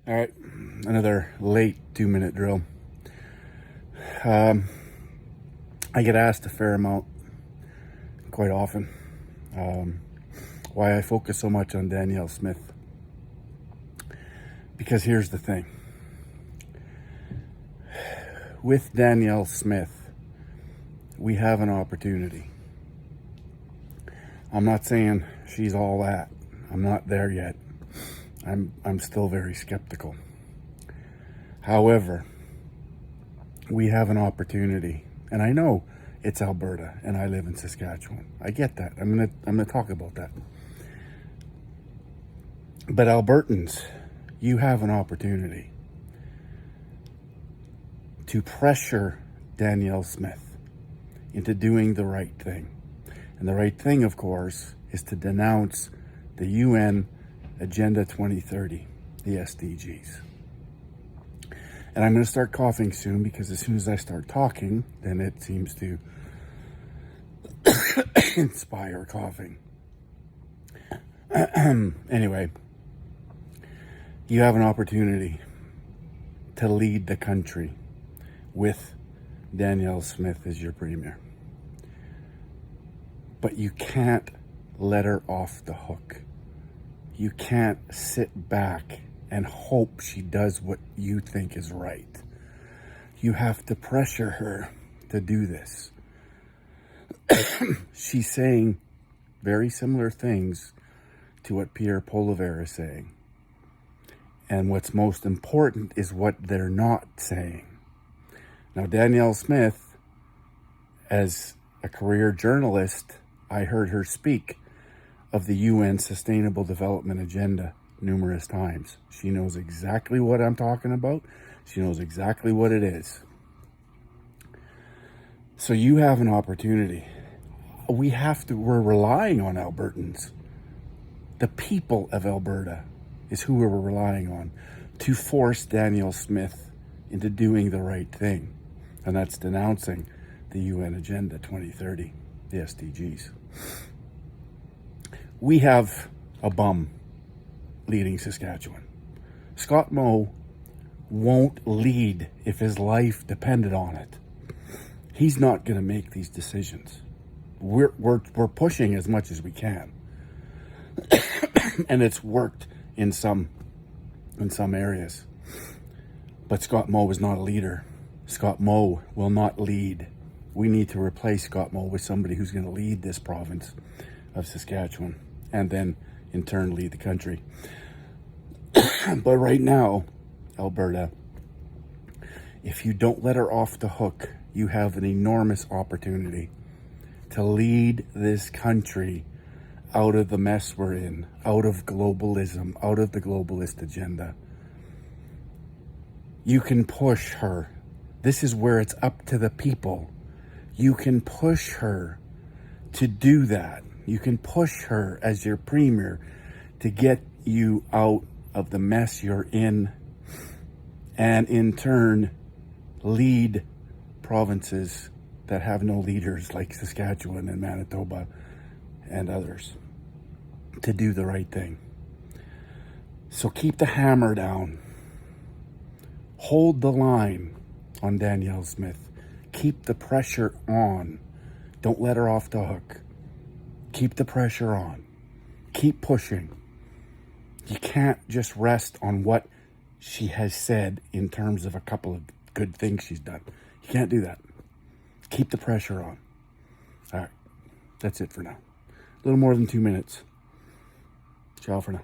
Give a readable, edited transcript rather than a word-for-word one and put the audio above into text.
All right, another late 2-minute drill. I get asked a fair amount, quite often, why I focus so much on Danielle Smith. Because here's the thing. With Danielle Smith, we have an opportunity. I'm not saying she's all that. I'm not there yet. I'm still very skeptical. However, we have an opportunity, and I know it's Alberta and I live in Saskatchewan. I get that. I'm gonna talk about that. But Albertans, you have an opportunity to pressure Danielle Smith into doing the right thing. And the right thing, of course, is to denounce the UN Agenda 2030, the SDGs. And I'm going to start coughing soon, because as soon as I start talking, then it seems to inspire coughing. Anyway, you have an opportunity to lead the country with Danielle Smith as your premier. But you can't let her off the hook. You can't sit back and hope she does what you think is right. You have to pressure her to do this. She's saying very similar things to what Pierre Poilievre is saying. And what's most important is what they're not saying. Now, Danielle Smith, as a career journalist, I heard her speak of the UN Sustainable Development Agenda numerous times. She knows exactly what I'm talking about. She knows exactly what it is. So you have an opportunity. We're relying on Albertans. The people of Alberta is who we're relying on to force Danielle Smith into doing the right thing. And that's denouncing the UN Agenda 2030, the SDGs. We have a bum leading Saskatchewan. Scott Moe won't lead if his life depended on it. He's not going to make these decisions. We're pushing as much as we can. And it's worked in some areas. But Scott Moe is not a leader. Scott Moe will not lead. We need to replace Scott Moe with somebody who's going to lead this province of Saskatchewan, and then in turn lead the country. But right now, Alberta, if you don't let her off the hook, you have an enormous opportunity to lead this country out of the mess we're in, out of globalism, out of the globalist agenda. You can push her. This is where it's up to the people. You can push her to do that. You can push her as your premier to get you out of the mess you're in, and in turn lead provinces that have no leaders like Saskatchewan and Manitoba and others to do the right thing. So keep the hammer down. Hold the line on Danielle Smith. Keep the pressure on. Don't let her off the hook. Keep the pressure on. Keep pushing. You can't just rest on what she has said in terms of a couple of good things she's done. You can't do that. Keep the pressure on. All right. That's it for now. A little more than 2 minutes. Ciao for now.